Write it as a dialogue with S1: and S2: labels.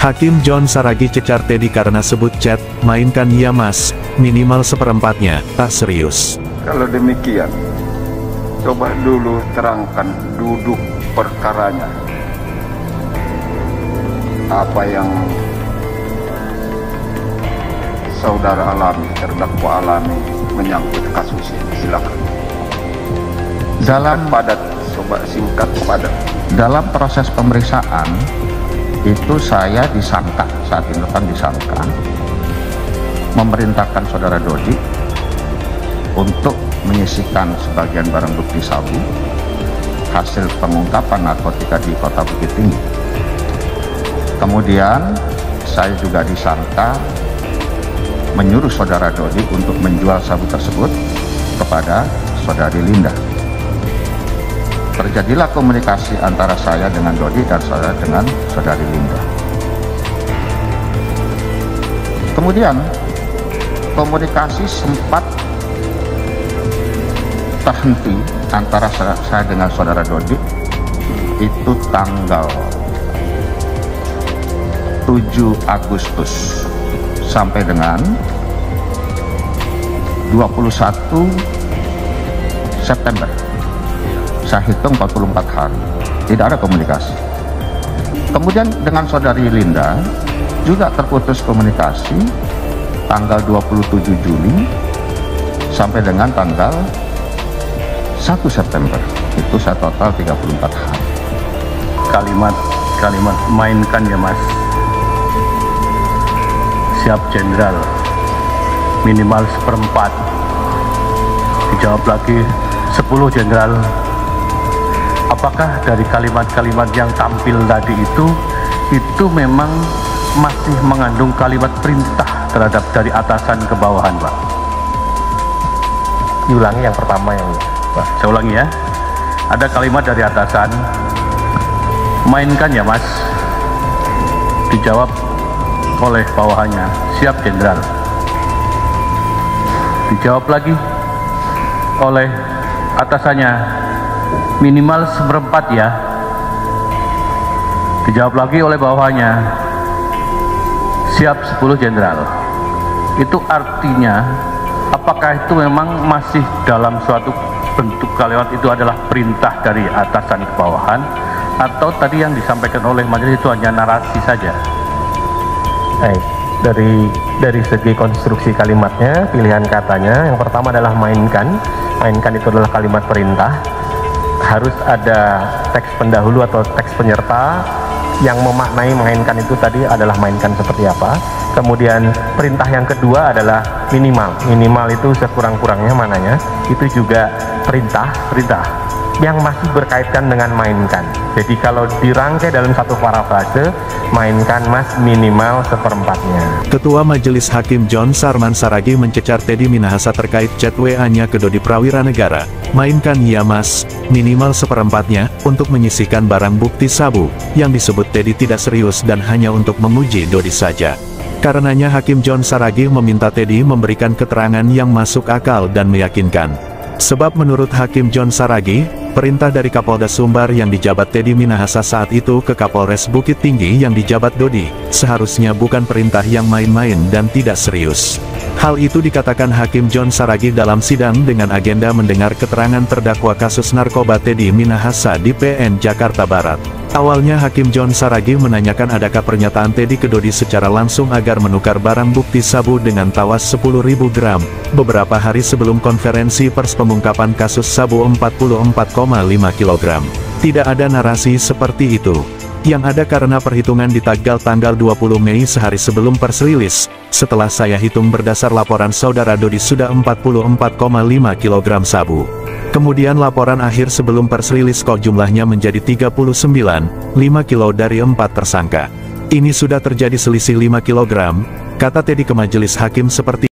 S1: Hakim John Saragi cecar Teddy karena sebut chat, mainkan ya mas, minimal seperempatnya, tak serius.
S2: Kalau demikian, coba dulu terangkan duduk perkaranya. Apa yang saudara alami, terdakwa alami menyangkut kasus ini, silakan. Singkat padat.
S3: Dalam proses pemeriksaan itu saya disangka, saat ini kan disangka memerintahkan saudara Dodi untuk menyisihkan sebagian barang bukti sabu hasil pengungkapan narkotika di Kota Bukit Tinggi. Kemudian saya juga disangka menyuruh saudara Dodi untuk menjual sabu tersebut kepada saudari Linda. Terjadilah komunikasi antara saya dengan Dodi dan saya dengan saudari Linda. Kemudian komunikasi sempat terhenti antara saya dengan saudara Dodi itu tanggal 7 Agustus sampai dengan 21 September. Saya hitung 44 hari, tidak ada komunikasi. Kemudian dengan saudari Linda juga terputus komunikasi tanggal 27 Juli sampai dengan tanggal 1 September. Itu saya total 34 hari.
S4: Kalimat mainkan ya mas, siap jenderal, minimal seperempat. Dijawab lagi 10 jenderal. Apakah dari kalimat-kalimat yang tampil tadi itu memang masih mengandung kalimat perintah terhadap dari atasan ke bawahan, Pak?
S5: Diulangi yang pertama yang
S4: Pak, saya ulangi ya. Ada kalimat dari atasan, mainkan ya mas. Dijawab oleh bawahannya, siap jenderal. Dijawab lagi oleh atasannya, minimal seperempat ya. Dijawab lagi oleh bawahannya, siap 10 jenderal. Itu artinya apakah itu memang masih dalam suatu bentuk kalimat itu adalah perintah dari atasan ke bawahan, atau tadi yang disampaikan oleh majelis itu hanya narasi saja?
S5: Baik, dari segi konstruksi kalimatnya, pilihan katanya yang pertama adalah mainkan. Mainkan itu adalah kalimat perintah. Harus ada teks pendahulu atau teks penyerta yang memaknai mainkan itu tadi adalah mainkan seperti apa. Kemudian perintah yang kedua adalah minimal. Minimal itu sekurang-kurangnya mananya, itu juga perintah yang masih berkaitan dengan mainkan. Jadi kalau dirangkai dalam satu parafrase, mainkan mas minimal seperempatnya.
S1: Ketua Majelis Hakim John Sarman Saragi mencecar Teddy Minahasa terkait chat WA-nya ke Dodi Prawiranegara. Mainkan ya mas, minimal seperempatnya, untuk menyisihkan barang bukti sabu, yang disebut Teddy tidak serius dan hanya untuk memuji Dodi saja. Karenanya Hakim John Saragi meminta Teddy memberikan keterangan yang masuk akal dan meyakinkan. Sebab menurut Hakim John Saragi, perintah dari Kapolda Sumbar yang dijabat Teddy Minahasa saat itu ke Kapolres Bukit Tinggi yang dijabat Dodi, seharusnya bukan perintah yang main-main dan tidak serius. Hal itu dikatakan Hakim John Saragi dalam sidang dengan agenda mendengar keterangan terdakwa kasus narkoba Teddy Minahasa di PN Jakarta Barat. Awalnya Hakim John Saragi menanyakan adakah pernyataan Teddy ke Dodi secara langsung agar menukar barang bukti sabu dengan tawas 10.000 gram, beberapa hari sebelum konferensi pers pengungkapan kasus sabu 44,5 kg. Tidak ada narasi seperti itu. Yang ada karena perhitungan di tanggal 20 Mei sehari sebelum pers rilis, setelah saya hitung berdasar laporan saudara Dodi sudah 44,5 kg sabu. Kemudian laporan akhir sebelum pers rilis kok jumlahnya menjadi 39,5 kilo dari 4 tersangka. Ini sudah terjadi selisih 5 kg, kata Teddy ke majelis hakim seperti